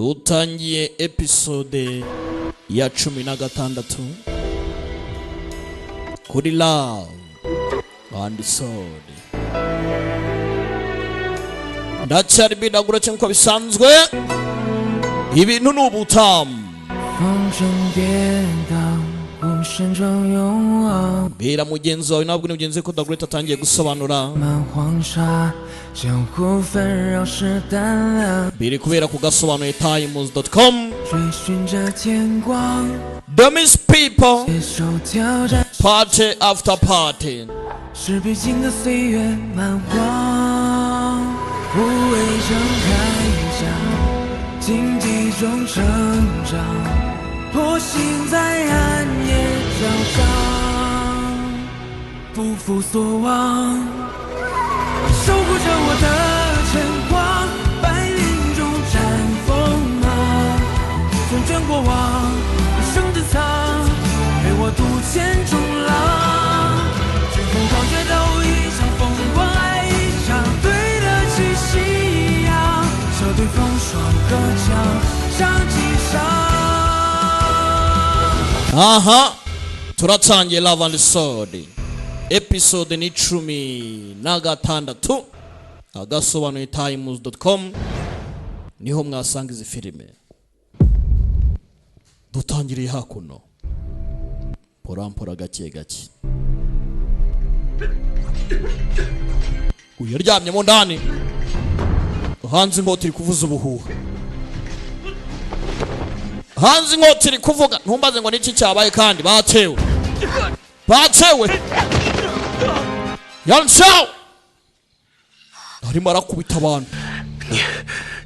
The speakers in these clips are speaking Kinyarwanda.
dutangiye episode ya 16 kuri Love and Soul. Ndacyari bidagura cyangwa bisanzwe ibintu n'ubutamu bera mugenzi wawe nabwo nigenze ko Dagret atangiye gusobanura biri kubera ku gasobanuye times.com. Dummies people party after party 是必经的岁月漫画无畏盛开下荆棘中成长破心在暗夜交上不负所望守护着我的晨光白云中绽锋芒卷卷过往一生的藏陪我渡千重浪风光决斗一场风光爱一场对得起夕阳笑对风霜歌唱上几场 aha turatangiye Love and Soul episode ni 16 agasobanuye times.com niho mwasanga izi filime dutangiriye hakuno porampora gake gake uyaryamye mo ndani hanze inkota iri kuvuza ubuhuha hanze inkota iri kuvuga ntumbaze ngo niki cyabaye kandi batewe Yanshao arimo arakubita abantu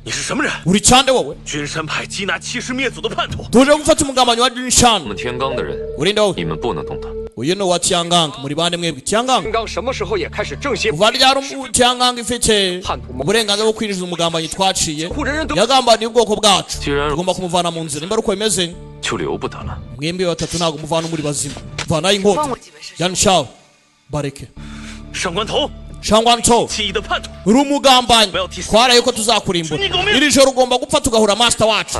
你是什么人？ uri cyande wowe 君山派缉拿欺师灭祖的叛徒。 tuje gufata umugambanyi wa Jinshan 我们天罡的人， urinde wowe 你们不能动他。 uyu ni wa Tiangang muri bande mwebwe Tiangang 天罡什么时候也开始正邪 kuva ryari Tiangang ifite uburenganzira bwo kwinjiza umugambanyi twaciye yagambaniye ubwoko bwacu tugomba kumuvana mu nzira imbaruko bimeze 就留不得了。 mwembi batatu ntago muvana muri bazima vanayo inkota Yanshao bareke 上官头， Shangwanto 起义的叛徒， uri umugambanyi twaraye ko tuzakurimbura iri joro ugomba gupfa tugahura master wacu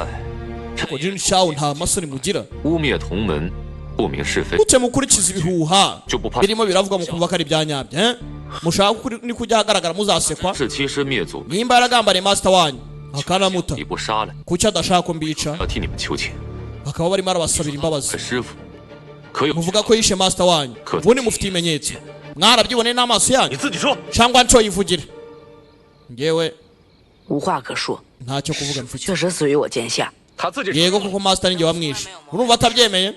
ko Jinshan nta masoni mugira 污蔑同门，不明是非， gute mukurikiza ibihuha 就不怕 birimo biravuga mu kumva ko ari byanyabye mushaka ni kujya hagaragara muzasekwa 是欺师灭祖， nimba yaragambaniye master wanyu akanamuta 你不杀了， kuki adashaka ko mbica 要替你们求情。 bakaba barimo arabasabira imbabazi 师傅，可有 muvuga ko yishe master wanyu ubundi mufite ibimenyetso mwarabyiboneye n'amaso 你 yanyu 自己说。 cyangwa nco yivugira ngewe 无话可说， ntacyo kuvuga mfite 确实死于我剑下。 他自己 yego kuko master ninjye wamwishe urumva atabyemeye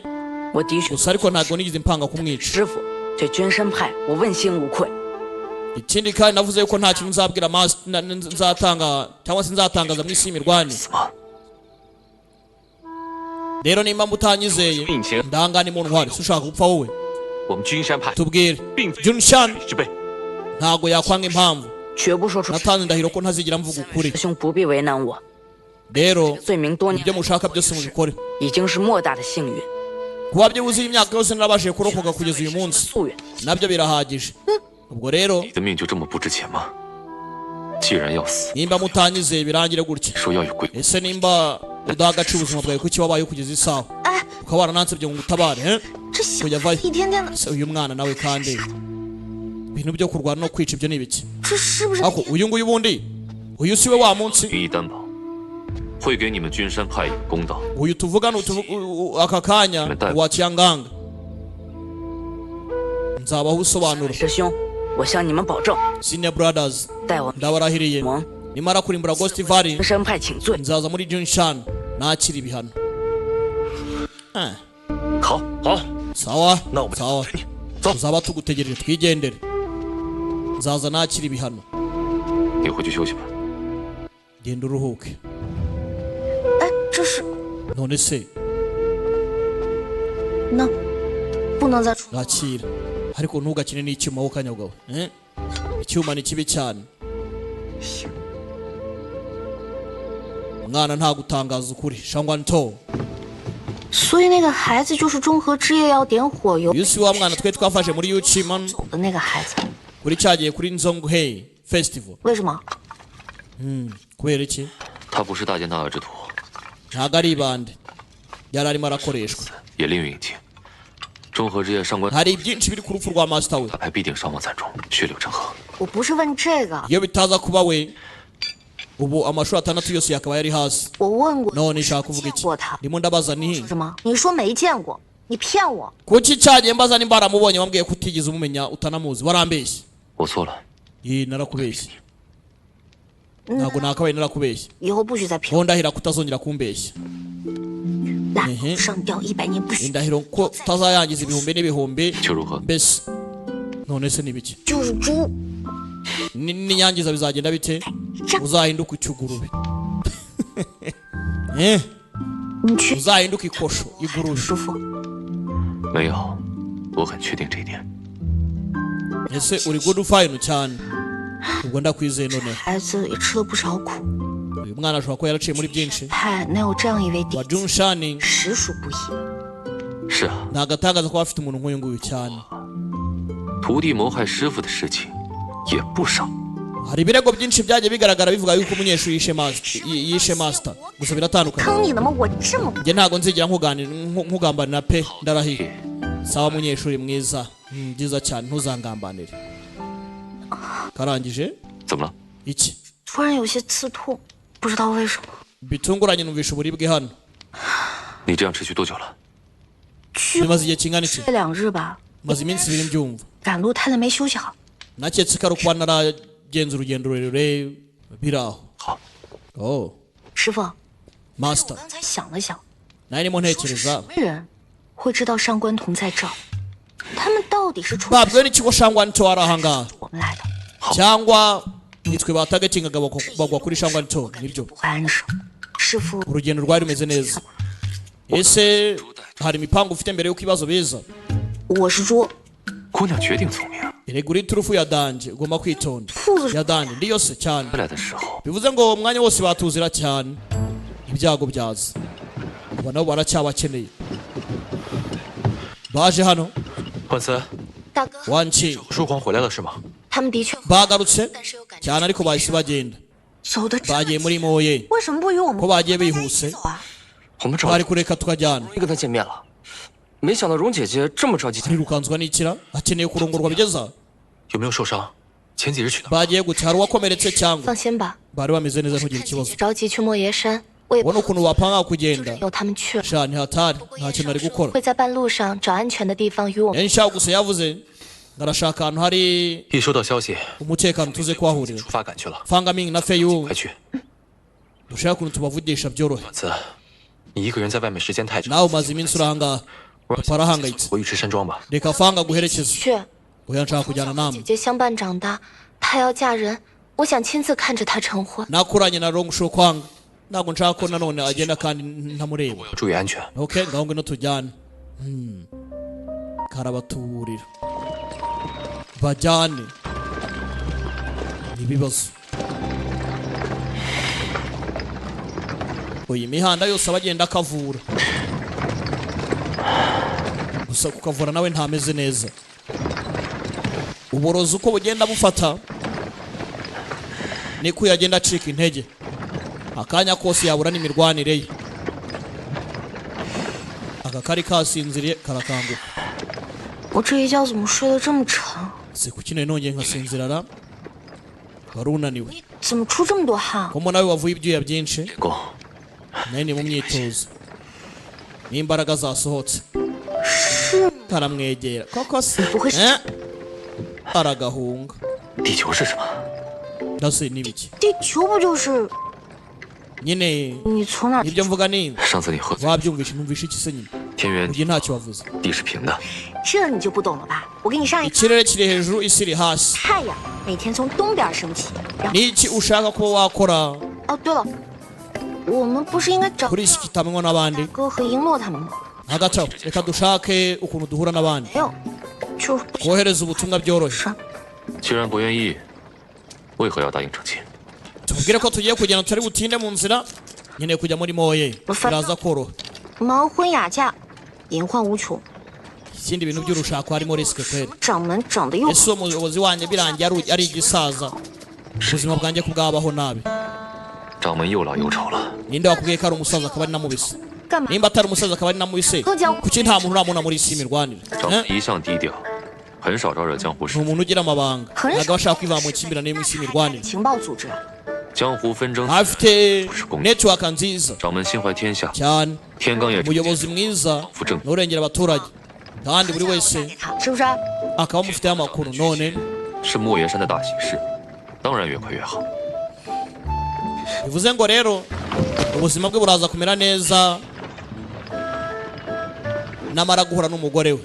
我的确 gusa ariko ntabwo nigeze impanga kumwica 师傅，这君山派我问心无愧。 ikindi kandi navuze yuko nta kintu nzabwira nzatanga cyangwa se nzatangaza mu isi y'imirwani rero nimba mutanyizeye ndangane mu ntwari ushaka gupfa wowe 我们君山派 tubwire 并非 Jinshan 之辈， ntago yakwanga impamvu 绝不说出。 natanze indahiro ko ntazigira mvuga ukuri 师兄不必为难我， rero 罪名多年 ibyo mushaka byose mubikore 已经是莫大的幸运。 kuba byibuze imyaka yose narabashije kurokoka kugeza uyu munsi 夙愿， nabyo birahagije ubwo rero 你的命就这么不值钱吗？既然要死， nimba mutanyizeye birangire gutya 说要有鬼， ese nimba udaha agaciro ubuzima bwawe kuki wabayeho kugeza isaha ukaba waranansabye ngo ngutabare 这小 kujya 子 vayo 一天天的， ese uyu mwana nawe kandi ibintu byo kurwana no kwica ibyo ni ibiki 这是不是？ ako uyu nguyu ubundi uyu siwe wa munsi 予以担保，会给你们君山派一个公道。 uyu tuvugana aka kanya wa Tiangang nzabaho usobanura 师兄，我向你们保证， Senior Brothers 待我 ndabarahiriye 蒙 nimara kurimbura Ghost Valley 君山派请罪。 nzaza muri Jinshan nakira ibihano 好，好， sawa 那我们就 sawa 随你走。 tuzaba tugutegereje twigendere nzaza nakira ibihano 你回去休息吧。 genda uruhuke 哎，这是 none se 能不能再出？ nakira ariko ntugakine n'icyuma wowe kanyabwawe icyuma ni kibi cyane umwana nta gutangaza ukuri Shangwanto 所以那个孩子就是中和之夜要点火油 uyu si wa mwana twe twafashe muri Yuchiman 走的那个孩子， kuri cyagiye kuri Nzonghe Festival 为什么？ kubera iki 他不是大剑大恶之徒， ntago ari ibande yari arimo arakoreshwa 也另有隐情。中和之夜上官 hari byinshi biri ku rupfu rwa master we 还必定伤亡惨重，血流成河。 我不是问这个， iyo bitaza kuba we ubu amashuri atandatu yose yakaba yari hasi 我问过， none nshaka kuvuga 见 iki 过他 ndimo ndabaza ni 什么？你说没见过，你骗我。 kuki cyagiye mbaza nimba aramubonye wambwiye ko utigeze umumenya utanamuzi warambeshye 我错了， narakubeshye ntabwo nakabaye narakubeshye 以后不许再骗 wowe ndahira kutazongera kumbeshya 我。来，上吊100年不许， indahiro ko utazayangiza ibihumbi n'ibihumbi 就如何？ mbese none se ni biki 就是猪。 n'inyangiza bizagenda bite 这 uzahinduka icyugurube 你去 uzahinduka ikosho igurube 师傅， 没有，我很确定这一点。 ese uri good fine cyane ubwo ndakwizeye none 孩子也吃了不少苦， uyu mwana ashobora kuba yaraciye muri byinshi 派能有这样一位弟 wa 子， Junshani 实属不易。 是啊， ni agatangaza kuba afite umuntu nk'uyu nguyu cyane 徒弟谋害师傅的事情也不少。 hari ibirego byinshi byagiye bigaragara bivuga yuko umunyeshuri yishe master gusa biratandukanye 坑你的吗？我这么 njye ntabwo nzigera nkugambanira pe ndarahiye sawa munyeshuri mwiza byiza cyane ntuzangambanire karangije 怎么了？ iki 突然有些刺痛，不知道为什么。 bitunguranye numvisha uburibwe hano 你这样持续多久了？ 去 bimaze igihe kingana iki 这2日吧， maze iminsi ibiri mbyumva 赶路太累没休息好。 naketse ko ari ukuba naragenze urugendo rurerure biri aho 好， oh 师傅，我 master 刚才想了想， nari ndimo ntekereza 什么人会知道上官彤在这儿？他们到底是出 babwiwe n'ikigo shangwa nto ari ahangaha 我们来的， cyangwa nitwe batagatingaga bagwa kuri shangwa nto nibyo 不会安生。师傅， urugendo rwari rumeze neza ese hari imipango ufite mbere y'uko ibibazo biza 我是猪， 姑娘决定聪明。 erega uri turufu ya danje ugomba kwitonda 兔子 ya danje ndi yose cyane 回来的时候， bivuze ngo umwanya wose batuzira cyane ibyago byaza aba nabo baracyabakeneye baje hano 万森， 大哥， wanci 书皇回来了是吗？ 他们的确 bagarutse cyane ariko bahise bagenda 走的这么 bagiye muri moye 为什么不与我们 ko bagiye 一起 bihuse 走啊？ 我们找 bari kureka tukajyana 跟他见面了，没想到蓉姐姐这么着急， ntirukanswa n'ikira akeneye kurongorwa bigeza 有没有受伤？前几日去的。 bagiye gute hari uwakomeretse cyangwa 放心吧， bari bameze neza ntugire 姐 ikibazo 姐着急去莫邪山，我也不 ubona ukuntu bapanga kugenda 由他们去了。 sha ntihatari nta kintu ari gukora 会在半路上找安全的地方与我们。 yanisha gusa yavuze ngarashaka ahantu hari 一收到消息， umutekano tuze kuhahurira 出发赶去了。 fangaming na feyu 快去， dushaka ukuntu tubavugisha byorohe 万森，你一个人在外面时间太长， nawe umaze iminsi uri ahangaha papa arahangayitse 回尉迟山庄吧。 reka fanga guherekeza 去， oya nshaka kujyana 姐 namwe 姐相伴长大，她要嫁人，我想亲自看着她成婚。 nakuranye na rongusho kwanga ntabwo nshaka ko nanone agenda kandi ntamureba 注意安全。 okay ngaho ngwino tujyane karabatuburira bajyane ibibazo oya imihanda yose abagenda akavura gusa kukavura nawe ntameze neza uborozi uko bugenda bufata niko yagenda acika intege akanya kose yabura n'imirwanire ye aka kari kasinziriye karakanguka 我这一觉怎么睡得这么沉？ se kuki none nongeye nkasinzira ra wari unaniwe 怎么出这么多汗？ komo nawe wavuye ibyuya byinshi 铁公， nayo ni mu myitozo n'imbaraga zasohotse karamwegera koko se aragahunga 地球是什么？ ndase n'ibiki 地球不就是 nyine 你从哪儿？ ibyo mvuga ni 上次你喝醉， wabyumvishe numvishe iki se nyine 天圆 ugiye ntacyo wavuze 地是平的， 这你就不懂了吧？我给你上一课。 ikirere kiri hejuru isi iri hasi 太阳每天从东边升起，然后 ni iki ushaka kuba wakora 哦，对了，我们不是应该找 kuri iki kitamenywa n'abandi 哥和璎珞他们吗？ hagati aho reka dushake ukuntu duhura n'abandi 没有，就是不想 kohereza ubutumwa byoroshye 上。 既然不愿意，为何要答应成亲？ tubwire ko tugiye kugenda tutari butinde mu nzira nkeneye kujya muri moye biraza koroha 盲婚哑嫁，隐患无穷。 ikindi bintu by'urushako harimo risike kweli 掌门长得又 ese uwo muyobozi wanjye birangiye ari igisaza ubuzima bwanjye ko bwabaho nabi 掌门又老又丑了， ninde wakubwiye ko ari umusaza akaba ari namubise 干嘛？ nimba atari umusaza akaba ari namubise kuki nta muntu uramubona muri isi mirwanire 长得一向低调，很少招惹江湖 ni 事。 umuntu ugira amabanga ntabwo bashaka kwivana mu kimbirane yo mu isi mirwanire 情报组织， 江湖纷争 afite network nziza 掌门心怀天下， cyane 天罡也 umuyobozi mwiza n'urengera abaturage kandi buri wese 是不是？ akaba amufiteho amakuru none 是莫言山的大喜事，当然越快越好。 bivuze ngo rero ubuzima bwe buraza kumera neza namara guhura n'umugore we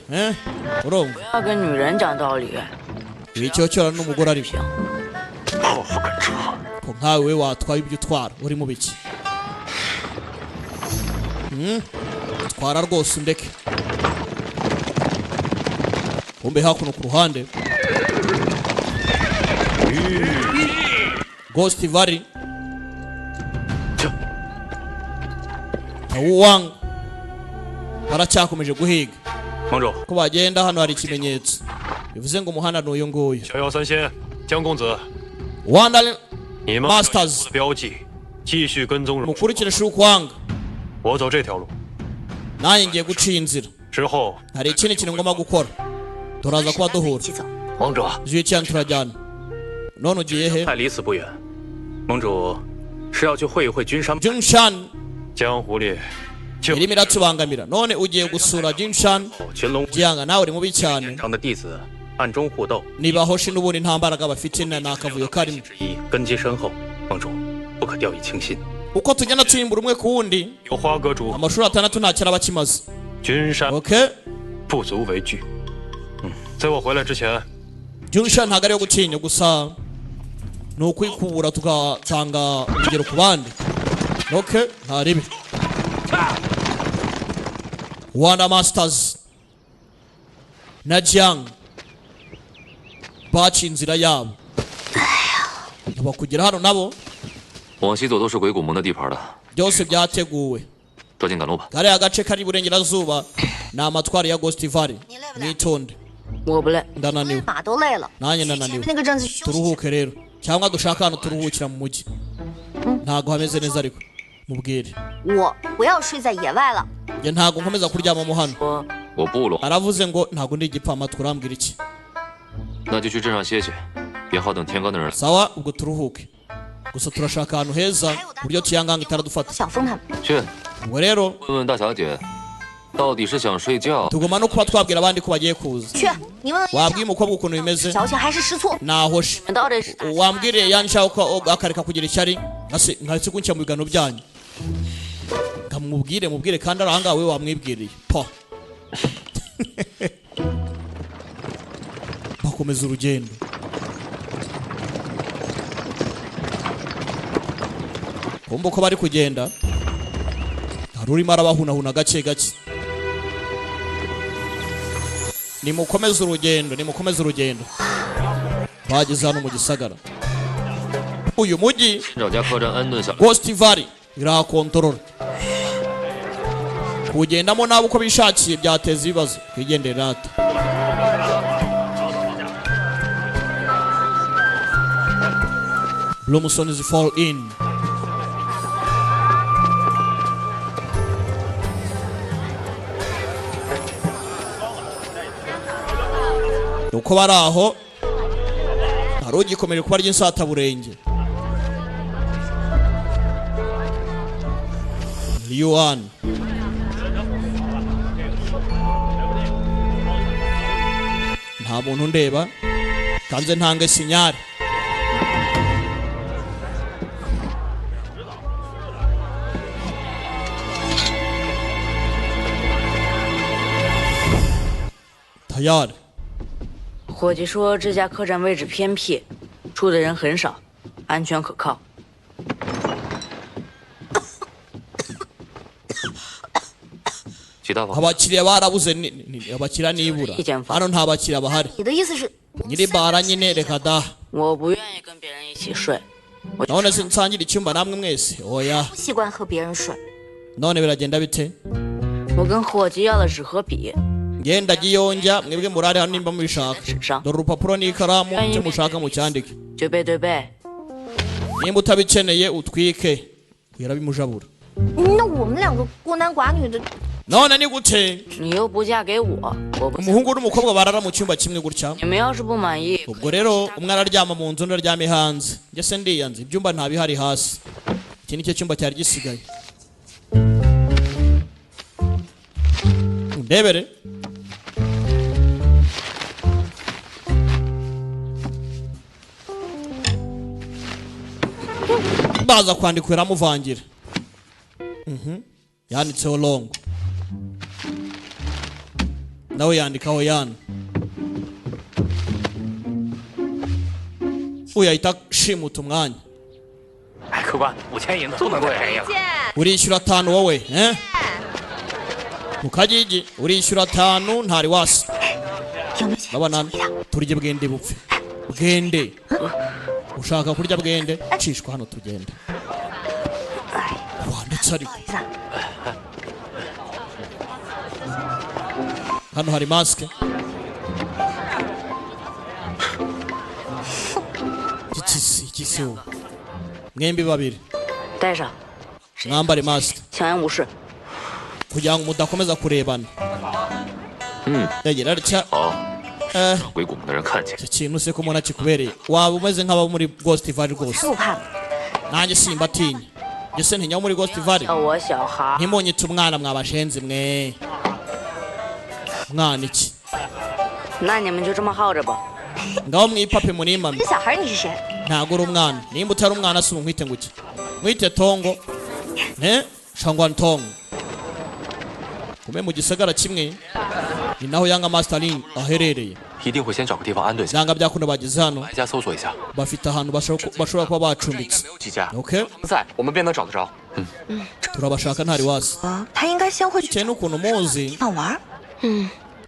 urumva 不要跟女人讲道理。 ibicyocyorana n'umugore ari 破釜沉舟。 ko nkawe we watwaye ibyo utwara uri mu biki utwara rwose undeke kumbe hakuno ku ruhande Ghost Valley Wang baracyakomeje guhiga 盟主， ko bagenda hano hari ikimenyetso bivuze ngo umuhanda ni uyu nguyu 逍遥三仙，江公子， Wanda 你们 Masters 的标记，继续跟踪人。 mukurikire Shukwang 我走这条路， nanjye ngiye guca iyi nzira 之后 hari ikindi kintu ngomba gukora turaza kuba 一 duhura 起走。 盟主， zuye cyane turajyana none ugiye he 太离此不远。盟主是要去会一会君山， Jinshan 江湖里就 irimo iratubangamira none ugiye gusura Jinshan 群龙 gihanga nawe uri mubi cyane 上的弟子暗中互斗， niba hoshi n'ubundi nta mbaraga bafite ni akavuyo karimo 之一根基深厚。盟主不可掉以轻心。 uko tugenda tuyimbura umwe ku wundi 有花阁主， amashuri atandatu ntacyo araba akimaze 君山 okay 不足为惧。在我回来之前， Jinshan ntabwo ari yo gutinya gusa ni ukwikubura tugatanga urugero ku bandi okay nta ribi Wanda Masters na Jiang baci inzira yabo bakugera hano nabo 往西走都是鬼谷盟的地盘了， byose byateguwe 抓紧赶路吧。 kariya gace kari iburengerazuba ni amatwari ya Ghost Valley mwitonde 我不累， ndananiwe 马都累了， nanjye 前面 ndananiwe 那个阵子休息。 turuhuke rero cyangwa dushaka ahantu turuhukira mu mujyi ntago hameze neza ariko mubwire 我不要睡在野外了。 njye ntago nkomeza kuryamamo hano 我 我不了， aravuze ngo ntago ndi igipfamatwi urambwira iki 那就去镇上歇歇，别好等天罡的人来。 sawa ubwo turuhuke gusa turashaka ahantu heza ku buryo tuyanganga itaradufata 小峰他们， 去 ubwo rero 问问大小姐，到底是想睡觉， tugomba no kuba twabwira abandi ko bagiye kuza 去，你问问 wabwiye umukobwa ukuntu bimeze 小姐还是吃醋。 nahoshe 们到底是打 wambwiriye yanshaka ko akareka kugira ishyari nkaretse kunshyira mu biganiro byanyu mubwire kandi ari ahangaha we wamwibwiriye po bakomeza urugendo kumva uko bari kugenda hari urimo arabahunahuna gake gake nimukomeze urugendo bageze hano mu gisagara uyu mujyi 先找家客栈安顿下来。 Ghost Valley irahakontorora kugendamo nabo uko bishakiye byateza ibibazo twigendere rata Bloomsons Fall In uko bari aho hari ugikomeje kuba ry'insataburenge Yuan nta muntu ndeba kanze ntange sinyari tayari 伙计说这家客栈位置偏僻，住的人很少，安全可靠。 其他房 abakiriya barabuze abakiriya nibura hano nta bakiriya bahari 你的意思是， nyiri bara nyine reka da 我不愿意跟别人一起睡， none se nsangira icyumba namwe mwese oya 不习惯和别人睡。 none biragenda bite 我跟伙计要的纸和笔， ngenda giyonja mwebwe murare hano nimba mubishaka 纸上 dore urupapuro n'ikaramu icyo mushaka mucyandike 就背对背。 nimba utabikeneye utwike yarabimujabura 那我们两个孤男寡女的， none ni gute 你又不嫁给我，我不。 umuhungu n'umukobwa barara mu cyumba kimwe gutya 你们要是不满意， ubwo rero umwe araryama mu nzu undi aryame hanze njye se ndiyanze ibyumba ntabihari hasi iki nicyo cyumba cyari gisigaye ndebere baza kwandika iramuvangira yanditseho longo nawe yandikaho yana uyu ahita ashimuta umwanya 哎，客官，5000银子不能再便宜了。 urishyura 5 wowe mukagigi urishyura 5 ntari wasi 有没有钱？ ndabona turye bwende bupfe bwende ushaka kurya bwende cishwa hano tugenda wanditse ariko hano hari maske ikisi ubu mwembi babiri 带上， mwambare maske 相安无事。 kugira ngo mudakomeza kurebana yegera atya 好，让鬼谷们的人看见。 iki kintu se ko mbona kikubereye waba umeze nk'aba muri Ghost Valley 才 rwose 不怕！ nanjye simba atinya njye se ntinya muri Ghost Valley 叫我小孩， ntimunyitse umwana mwabashenzi mwe mwana iki 那你们就这么耗着吧。 ngaho mwipape munimame 小孩你是谁？ ntabwo uri umwana nimba utari umwana si umwite ngo iki mwite tongo shangwa tongo kume mu gisagara kimwe ni naho Young Master Lin aherereye 一定会先找个地方安顿下， byanga byakunda bageze hano 来家搜索一下。 bafite ahantu bashobora kuba bacumbitse 没有几家， okay 在我们便能找得着。 turabashaka ntari wasi 他应该先会去 bitewe n'ukuntu muzi 地方玩。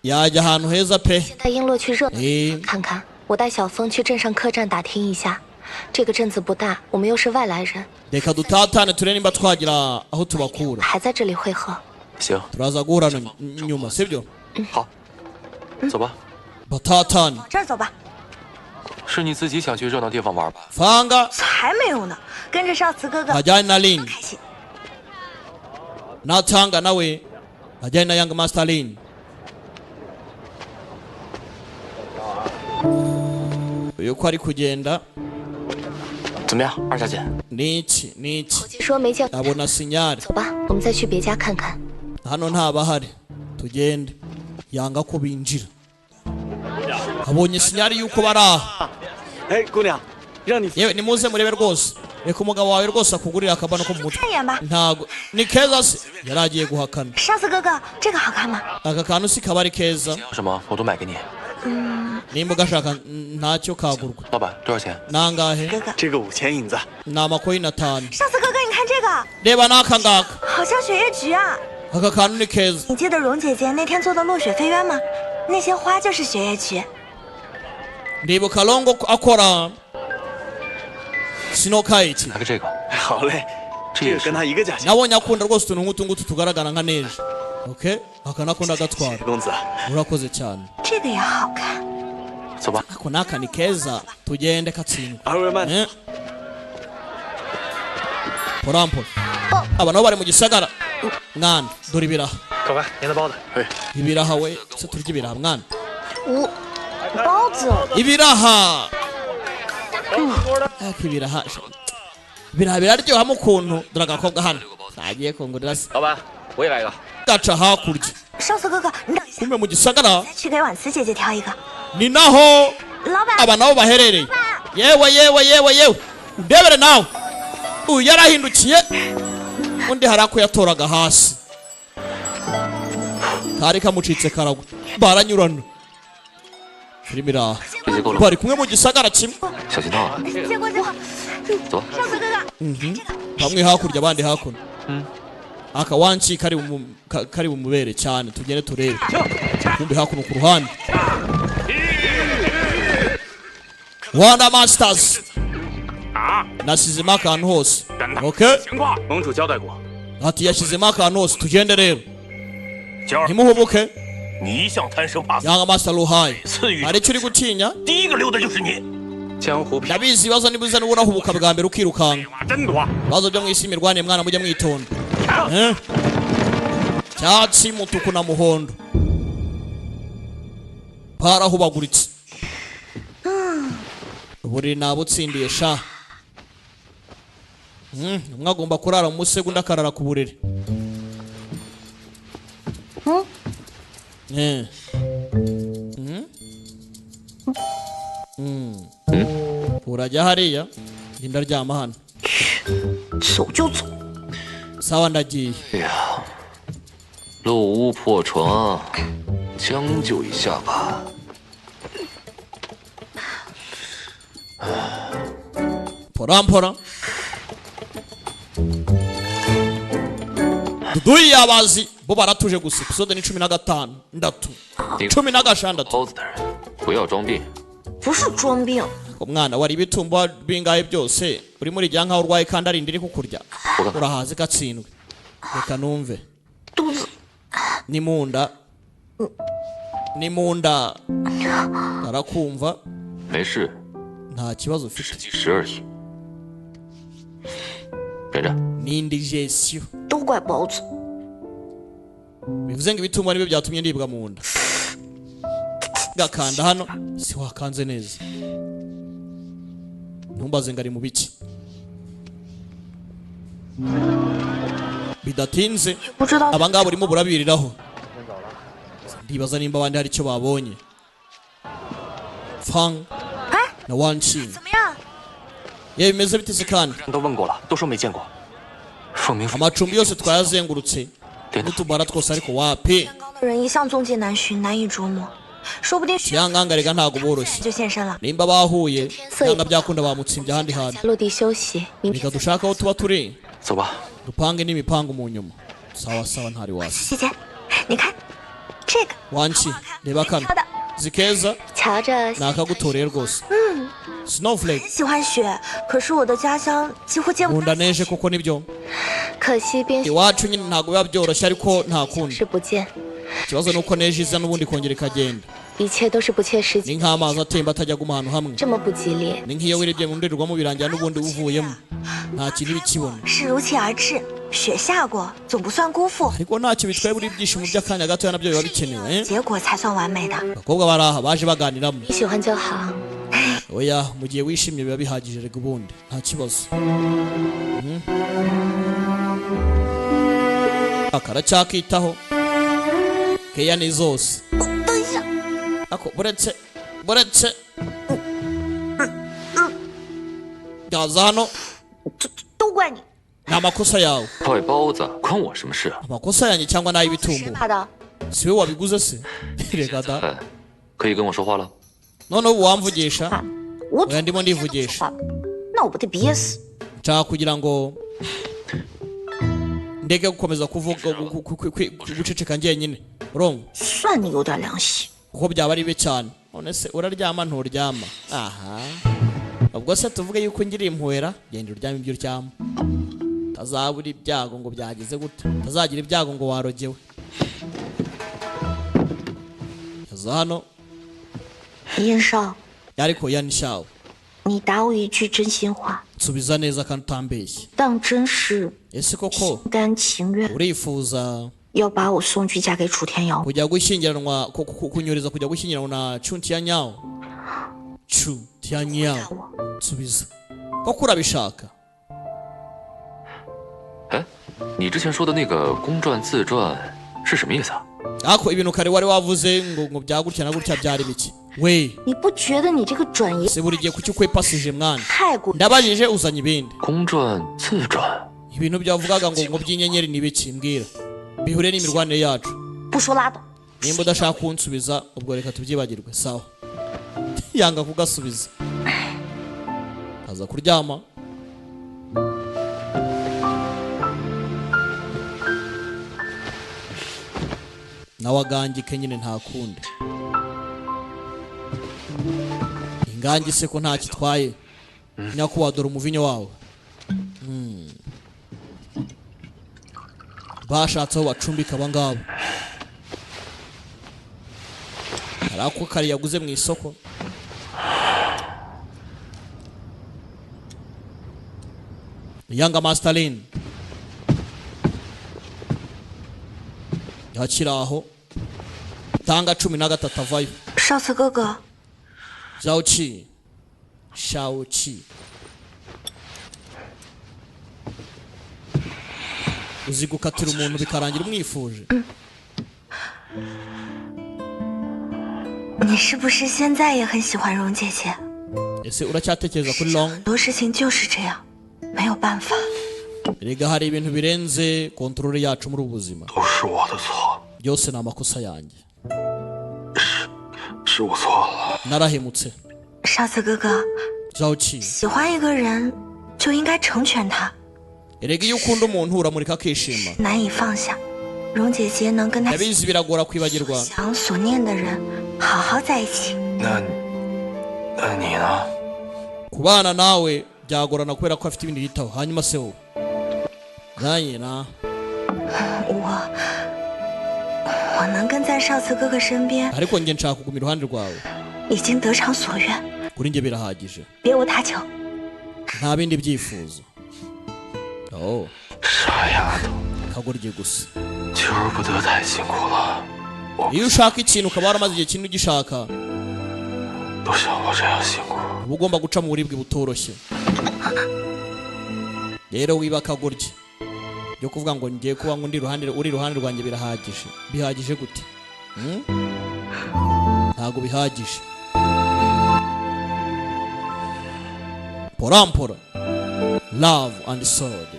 yajya ahantu heza pe 带璎珞去热 Eh, 看看，我带小风去镇上客栈打听一下。这个镇子不大，我们又是外来人， reka dutatane turebe nimba twagira aho tubakura 还在这里会合。 行， turaza guhurana nyuma sibyo 好，走吧。 batatane 这儿走吧。 是你自己想去热闹地方玩吧？ fanga 才没有呢，跟着少慈哥哥 ajyane na Lin 开心。 natanga nawe ajyane na Young Master Lin uyu ko ari kugenda 怎么样，二小姐？ niki niki 姐说没见， abona sinyari 走吧，我们再去别家看看。 hano ntabahari tugende yanga ko binjira abonye sinyari yuko bari aha 哎，姑娘，让你 yewe nimuze murebe rwose reka umugabo wawe rwose akugurira akabano ko mu mutwe 看一眼吧， ntago ni keza se yari agiye guhakana 少慈哥哥，这个好看吗？ aka kantu si kaba ari keza 要什么我都买给你。 nimba ugashaka ntacyo kagurwa 老板多少钱？ nangahe 哥哥， 这个5000银子， ni amakoyini 5 少慈哥哥，你看这个， reba n'aka ngaka 好像雪夜菊啊。 aka kantu ni keza 你记得蓉姐姐那天做的落雪飞鸢吗？那些花就是雪夜菊。 ndibuka longo akora sinokayiti 来个这个， 好嘞，这个跟他一个价钱。 nabonye akunda rwose utuntu nk'utu ngutu tugaragara nka neje okay aka nakunda agatwara 公子， urakoze cyane 这个也好看。 走吧。 ako naka ni keza tugende katsindwa 二位慢。 porampora aba nabo bari mu gisagara mwana dore ibiraha 客官，您的包子。 ibiraha we se turya ibiraha mwana 包子， ibiraha ariko ibiraha ibiraha biraryohamo ukuntu dore agakobwa hano nagiye kungurira se 老板，我也来一个。 gaca hakurya 少慈哥哥，你等一下， kumbe mu gisagara 再去给婉慈姐姐挑一个。 ni naho 老板， aba nabo baherereye yewe ndebere nawe uyu yarahindukiye undi hari ako yatoraga hasi kari kamucitse karagwa baranyurana filime iraha 这些够了吗？ bari kumwe mu gisagara kimwe 小心烫啊！ 接过接过， 走吧。 少慈哥哥， bamwe hakurya abandi hakuno aka wanci kari bumubere cyane tugende turebe kumbe hakuno ku ruhande Wonder Masters 啊， nasizemo akantu hose 等等， okay 情况，盟主交代过， ati yashyizemo akantu hose tugende rero 娇儿， ntimuhubuke 你一向贪生怕死， Young Master Luhai 次遇 hari icyo uri gutinya 第一个溜的就是你。 江湖飘， ndabizi ibibazo nibuza n'uburahubuka bwa mbere ukirukanka 话真多。 ibibazo byo mu isi imirwanire mwana mujye mwitonda cyatsi mutuku na muhondo barahubaguritse uburiri nabutsindiye sha umwe agomba kurara mu musego undi akarara ku buriri urajya hariya ndaryama hano sawa ndagiye 漏屋破床，将就一下吧。Porampora Duduyi yabazi bo baratuje gusa episode ni 15 ndatu 16 包子的人，不要装病。不是装病。 umwana wari ibitumba bingaye byose uri muri jya nkaho urwaye kandi ari ndiri kukurya urahaze gatsindwe reka numve ni munda arakumva 没事， nta kibazo 只是 ufite 计时而已。忍着， ni indigestion 都怪包子。 bivuze ngo ibitumba nibyo byatumye ndibwa mu nda gakanda hano si wakanze neza ntumbaze ngari mu biki bidatinze abangaba burimo burabiriraho ndibaza nimba abandi hari icyo babonye Fang na Wanqing 怎么样？ yewe bimeze biteze kandi 都问过了，都说没见过，说明 amacumbi yose twayazengurutse n'utubara twose ariko wapi 天罡的人一向踪迹难寻，难以捉摸，说不定徐 cyanganga rega ntago boroshye 就现身了。 nimba bahuye cyangwa byakunda bamutsimbye ahandi hantu 落地休息，明 reka dushaka aho tuba turi 走吧。 dupange n'imipango mu nyuma sawa sawa ntari wasi 姐姐，你看这个 Wanqing reba kano zikeza 瞧着 nakagutoreye rwose Snowflake 喜欢雪，可是我的家乡几乎见不到。 nkunda neje koko nibyo 可惜冰雪 iwacu nyine ntago biba byoroshye ariko nta kundi 是不见， ikibazo nuko neje iza n'ubundi kongera ikagenda 一切都是不切实际， ni nk'amazi atemba atajya aguma ahantu hamwe 这么不吉利， ni nk'iyo wirebye mu ndorerwamo birangira n'ubundi uvuyemo nta kintu bikibona 是如期而至。雪下过，总不算辜负， ariko ntacyo bitwaye buri byishimo by'akanya gatoya nabyo biba bikenewe 结果才算完美的。 abakobwa bari aha baje baganiramo 你喜欢就好。 oya mu gihe wishimye biba bihagije rega ubundi nta kibazo akaracyakitaho keya ni zose 等一下， ako buretse yaza hano 都怪你， ni amakosa yawe 坏包子关我什么事啊？ amakosa yanjye cyangwa n'ay'ibitumbo 大的。 si we wabiguze se reka da 哎，可以跟我说话了。 noneho ubu wamvugisha 我 oya ndimo ndivugisha 那我不得憋死？ nshaka kugira ngo ndeke gukomeza kuvuga guceceka njyenyine urumva 算你有点良心。 kuko byaba ari bibi cyane none se uraryama nturyama aha ubwo se tuvuge yuko ngira impuhera genda uryame ibyo uryama tazabura ibyago ngo byageze gute tazagira ibyago ngo warogewe yaza hano 殷少， ariko yanishawe 你答我一句真心话， nsubiza neza kandi utambeshye 当真是 ese koko 心甘情愿 urifuza 要把我送去嫁给楚天瑶？ kujya gushyingiranwa kunyuriza kujya gushyingiranwa na Chuntianyao Chuntianyao 我 nsubiza koko urabishaka 哎，你之前说的那个公传自传是什么意思啊？ ariko ibintu kare wari wavuze ngo byagutya na gutya byari biki we 你不觉得你这个转移 se buri gihe kuki ukwepasije mwana 太过？ ndabajije uzanye ibindi 公传自传， ibintu byavugaga ngo by'inyenyeri ni biki mbwira bihure n'imirwanire yacu 不说拉倒。 nimba udashaka kunsubiza ubwo reka tubyibagirwe sawa yanga kugasubiza aza kuryama nawe agangike nyine nta kundi ingangi se ko nta kitwaye nyakubahwa dore umuvinyo wawe bashatse aho bacumbika abangabo hari ako kari yaguze mu isoko Yanga Masterlin yakira aho tanga 13 avayo 少慈哥哥， Zhao Qi Shao Qi uzi gukatira umuntu bikarangira umwifuje 你是不是现在也很喜欢蓉姐姐？ ese uracyatekereza kuri Long 很多事情就是这样，没有办法。 erega hari ibintu birenze kontrole yacu muri ubuzima 都是我的错， byose ni amakosa yanjye 是我错了。 narahemutse 少慈哥哥， Zhao Qi 喜欢一个人就应该成全他， erega iyo ukunda umuntu uramurika akishima 难以放下。蓉姐姐能跟他 ndabizi biragora kwibagirwa 想所念的人好好在一起。 那你呢？ kubana nawe byagorana kubera ko afite ibindi yitaho hanyuma se wowe nanjye na 我能跟在少慈哥哥身边， ariko njye nshaka kuguma iruhande rwawe 已经得偿所愿， kuri njye birahagije 别无他求。 nta bindi byifuzo oh 傻丫头， kagorye gusa 求而不得太辛苦了， iyo ushaka ikintu ukaba waramaze igihe kinini ugishaka 都想过这样辛苦。 uba ugomba guca mu buribwe butoroshye rero wiba akagorye byo kuvuga ngo ngiye kuba ngo uri iruhande rwanjye birahagije bihagije gute ntago bihagije porampora love and sword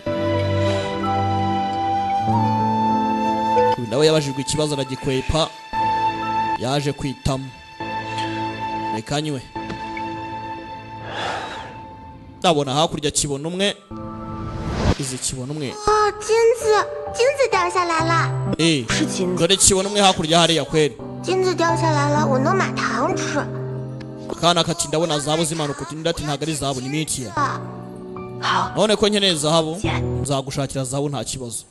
uyu nawe yabajijwe ikibazo aragikwepa yaje kwitamo reka nywe ndabona hakurya kibona umwe izi kibona umwe 哦，金子掉下来了， 是金子。 dore kibona umwe hakurya hariya kweri 金子掉下来了，我能买糖吃。 akana kati ndabona zahabu zimanuka uti ati ntabwo ari zahabu ni mitiya 好， none ko nkeneye zahabu nzagushakira zahabu nta kibazo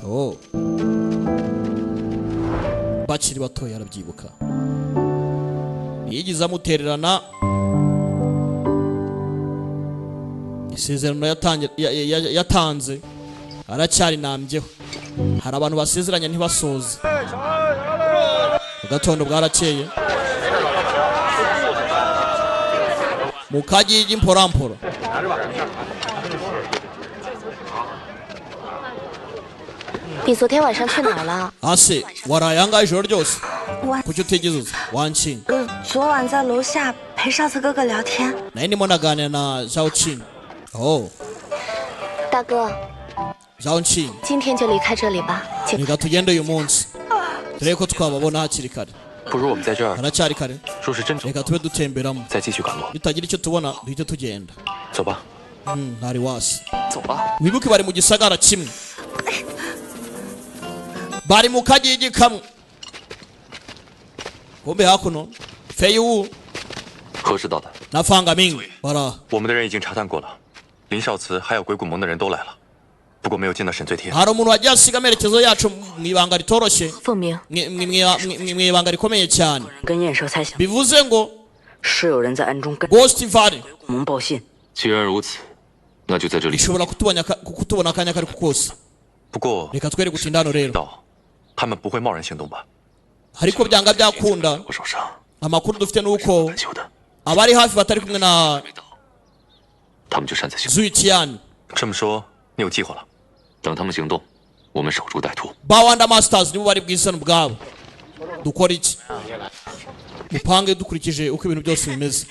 oh bakiri batoya arabyibuka yigize amutererana isezerano yatanze aracyari nambyeho hari abantu basezeranya ntibasoze gatondo bwarakeye mu kagigi mporampora 你昨天晚上去哪儿了？ ase waraye ahangaha ijoro ryose kuki utigeze uza wanshinga 昨晚在楼下陪少慈哥哥聊天。 nari ndimo naganira na Zhao Qi oh 大哥， Zhao Qi 今天就离开这里吧。 reka tugende uyu munsi dore ko twababona hakiri kare 不如我们在这儿， haracyari kare 若是真走， reka tube dutemberamo 再继续赶路。 nitagira icyo tubona duhite tugenda 走吧， ntari wasi 走吧。 wibuke bari mu gisagara kimwe bari mu kagigi kamwe kumbe hakuno Feiyu 何时到的？ na Fangaming bara 我们的人已经查探过了，林少慈还有鬼谷盟的人都来了，不过没有进到沈醉天。 hari umuntu wagiye asiga amerekezo yacu mu ibanga ritoroshye 凤鸣 mu ibanga rikomeye cyane 跟燕蛇猜想， bivuze ngo 是有人在暗中跟 Ghost Valley 我们报信。 既然如此，那就在这里。 ishobora kutubona akanya kari kose 不过 reka twere gutinda hano rero 道他们不会贸然行动吧？ ariko byanga byakunda 我手上 amakuru dufite nuko 修的， abari hafi batari kumwe na 他们就擅自行动。 Zuitian 这么说你有计划了？ 等他们行动，我们守株待兔。 Bawanda Masters nibo bari bwisana ubwabo dukora iki mupange dukurikije uko ibintu byose bimeze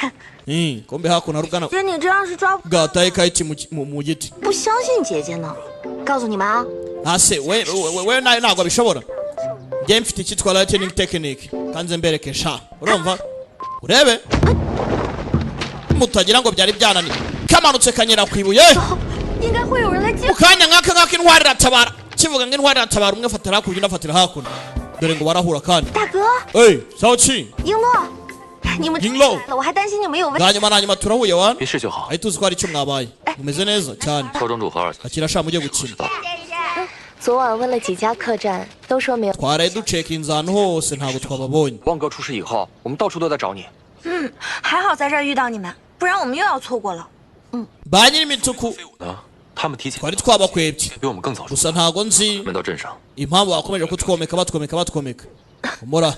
kombe hakuno harugana 姐，你这样是抓不， gataye kayiti mu giti 不相信姐姐呢。告诉你们啊， ase we nayo ntabwo abishobora njye mfite icyitwa lightning technique kanze mbereke sha urumva urebe mutagira ngo byari byananiye kamanutse kanyera ku ibuye 应该会有人来接。 ukanya nk'aka intwari iratabara kivuga ngo intwari iratabara umwe afatira hakurya undi afatira hakuno dore ngo barahura kandi 大哥， Zhao Qi 璎珞，你们璎珞 了，我还担心你们有问。 hanyuma turahuye wana 没事就好。 ahita uzi ko hari icyo mwabaye mumeze neza cyane 包装主和二姐 akira sha mujye gukina 昨晚问了几家客栈，都说没有。 twaraye ducekinze ahantu hose ntabwo twababonye 旺哥出事以后，我们到处都在找你。还好在这儿遇到你们，不然我们又要错过了。 ba nyir'imituku 呢？他们提前 twari twabakwebye 比我们更早出。 gusa ntago nzi 我们到镇上， impamvu bakomeje kutwomeka batwomeka humura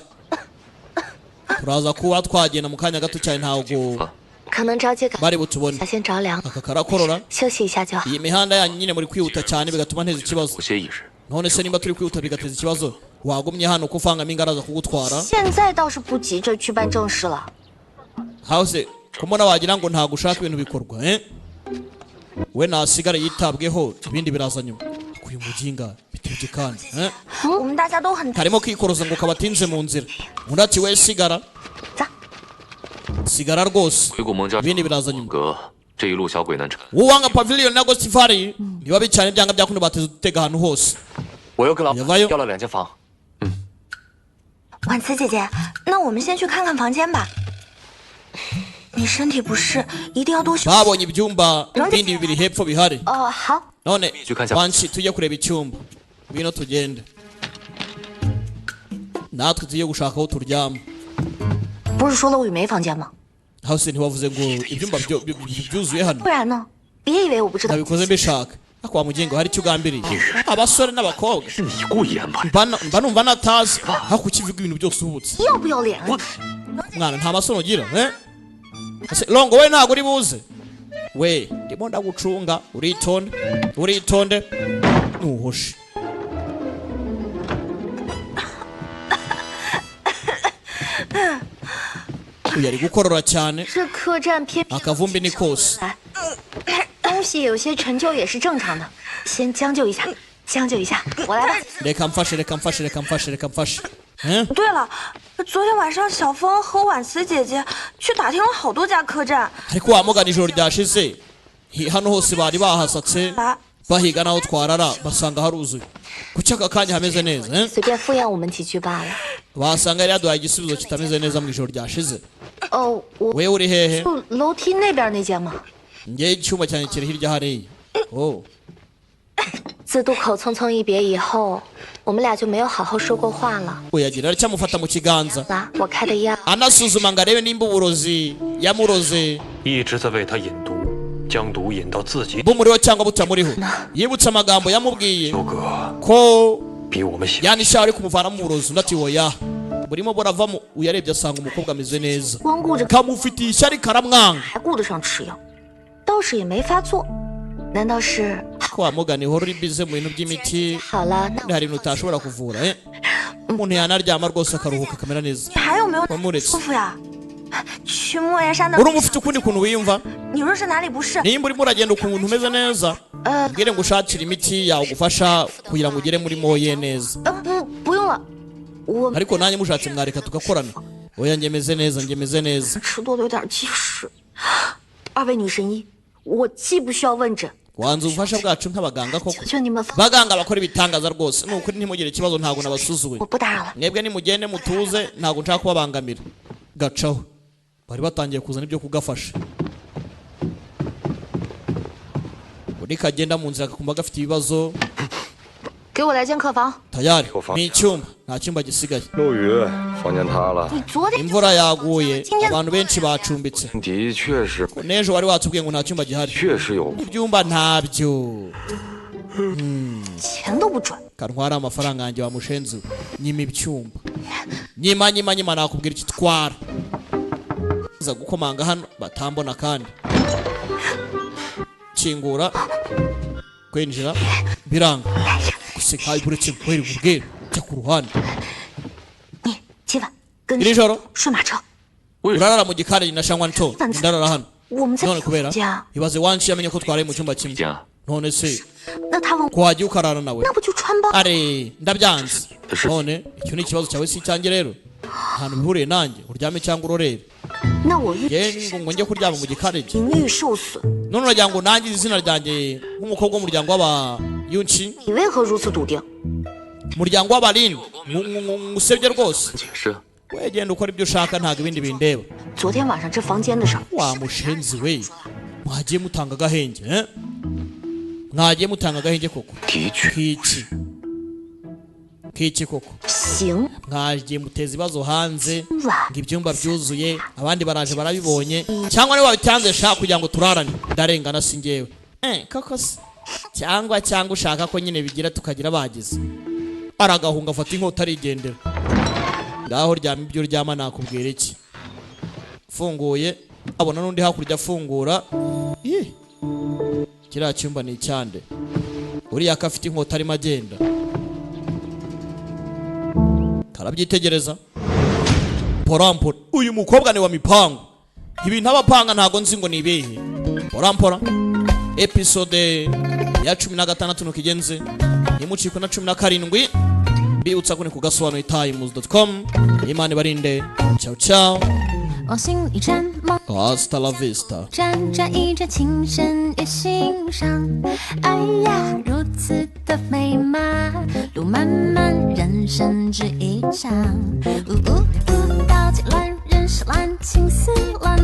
turaza kuba twagenda mu kanya gato cyane ntago 可能着急赶， bari butubone 先着凉， aka karakorora 休息一下就好。 iyi mihanda yanyu nyine muri kwihuta cyane bigatuma nteza ikibazo 有些意识。 none se nimba turi kwihuta bigateza ikibazo wagumye hano kuvangamo ingaraza kugutwara 现在倒是不急着去办正事了。 hause kumona wagira ngo ntago ushaka ibintu bikorwa we nasigare yitabweho ibindi biraza nyuma kuyu mujinga bituje kandi 我们大家都很 karimo kwikoroza ngo kabatinze mu nzira undi ati we sigara sigara rwose 鬼谷盟家 ibindi biraza nyuma 哥，这一路小鬼难缠。 uwanga pavilion na Gostifari niba bicane byanga byakundi bateze dutega ahantu hose 我又跟老 Yavayo 要了2间房。 婉慈姐姐，那我们先去看看房间吧。你身体不适，一定要多休息。 babonye ibyumba bindi bibiri hepfo bihari 哦，好， none 去看一下。 wansi tujye kureba icyumba bino tugende natwe tujye gushaka aho turyama 不是说了我没房间吗？ hose ntiwavuze ngo ibyumba byuzuye hano 不然呢？别以为我不知道。 nabikoze mbishaka kwa mugengo hari icyo ugambiriye abasore n'abakobwa 是你故意安排。 mba numva natazi aho kukivuga ibintu byose ubutse 要不要脸？ mwana nta masoni ugira ese longo we ntabwo uri buze we ndimo ndagucunga uritonde nuhoshe uyu ari gukorora cyane 这客栈偏 akavumbi ni kose 东西有些陈旧也是正常的，先将就一下，将就一下，我来吧。 reka mfashe 对了，昨天晚上小峰和婉慈姐姐去打听了好多家客栈， ariko wamugana ijoro ryashize hano hose bari bahasatse bahiga naho twarara basanga haruzuye kuki aka kanya hameze neza 随便敷衍我们几句罢了。 basanga yari yaduhaye igisubizo kitameze neza mu ijoro ryashize 哦，我 wewe uri hehe 就楼梯那边那间嘛。 njye icyumba cyanjye kiri hirya hariya oh 自渡口匆匆一别以后，我们俩就没有好好说过话了。 uyagira aracyamufata mu kiganza 啦，我开的药， anasuzuma ngo arebe nimba uburozi yamuroze 一直在为他引毒，将毒引到自己。 bumuriho cyangwa butamuriho yibutse amagambo yamubwiye 九哥 ko 比我们想 yanisha ari kumuvanamo uburozi undi ati oya burimo buravamo uyarebye asanga umukobwa ameze neza 光顾着 kamufitiye ishyari karamwanga 还顾得上吃药，倒是也没发作。难道是？ kwa mugani ihora uri bize mu bintu by'imiti 好了，那 hari ibintu utashobora kuvura umuntu yanaryama rwose akaruhuka akamera neza 你还有没有 wamuretse 舒服呀？去莫言山的， urumva ufite ukundi kuntu wiyumva 你认识哪里不适？ nimba urimo uragenda ukuntu umeze neza ubwire ngo ushakire imiti yagufasha kugira ngo ugere muri moye neza 不用了，我 ariko nanjye mushatse mwareka tugakorana oya njye meze neza 吃多了有点积食。二位女神医，我既不需要问诊， wanze ubufasha bwacu nk'abaganga koko 求求你们放， baganga bakora ibitangaza rwose ni ukuri ntimugire ikibazo ntabwo nabasuzuye 我不打扰了。 mwebwe nimugende mutuze ntabwo nshaka kubabangamira gacaho bari batangiye kuzana ibyo kugafasha buri kagenda mu nzira kakumva gafite ibibazo 给我来间客房。 tayari ni icyumba nta cyumba gisigaye 陆羽，房间塌了， 你昨天 imvura yaguye abantu benshi bacumbitse 的确是， n'ejo wari watubwiye ngo nta cyumba gihari 确实有。 ibyumba ntabyo 钱都不准， kantwara amafaranga yanjye wamushenzi nyima ibyumba nyima nakubwira icyo itwara za gukomanga hano batambona kandi kingura kwinjira biranga guseka iburetse kweri kubwira cya ku ruhande 你今晚跟 iri joro 顺马车， urarara mu gikari na shangwa nto ndarara hano 我们在 none 房 kubera 间啊。 ibaze wanshi yamenye ko twaraye mu cyumba kimwe 家 none se 那他问， ko wagiye ukarara nawe 那不就穿帮？ are ndabyanze none icyo ni ikibazo cyawe si icyanjye rero ahantu bihuriye nanjye uryame cyangwa urorere 那我玉 yewe ngo njye kuryama mu gikari cye 名誉受损， none uragira ngo nanjye izina ryanjye nk'umukobwa w'umuryango w'aba yunci 你为何如此笃定？ umuryango w'abarini ngusebye rwose 解释。 wegenda ukora ibyo ushaka ntabwo ibindi bindeba 昨天晚上这房间的事儿， wa mushenzi we mwagiye mutanga agahenge mwagiye mutanga agahenge koko 的确， kiki koko 行， mwagiye muteza ibibazo hanze 晚 ngo ibyumba byuzuye abandi baraje barabibonye cyangwa niba wabitanze shaka kugira ngo turarane ndarengana si njyewe koko se cyangwa ushaka ko nyine bigira tukagira bagize aragahunga afata inkota arigendera. Ngaho ryama ibyo ryama nakubwira iki. Funguye abona n'undi hakurya afungura. Kiriya cyumba ni icyande. Uriya akafite inkota arimo agenda. Karabyitegereza. Porampora. Uyu mukobwa ni wa mipango. Ibintu abapanga ntago nzi ngo ni ibihe. Porampora. Episode ya 16 nukigenze. Nimuciko na 17. Biutsa kuni ku gasobanuitimes.com. Imana barinde. Ciao ciao. 往心里沾梦 Hasta la vista 沾着一阵情深也欣赏，哎呀，如此的美满，路漫漫，人生只一场。到极乱人是滥，情丝乱。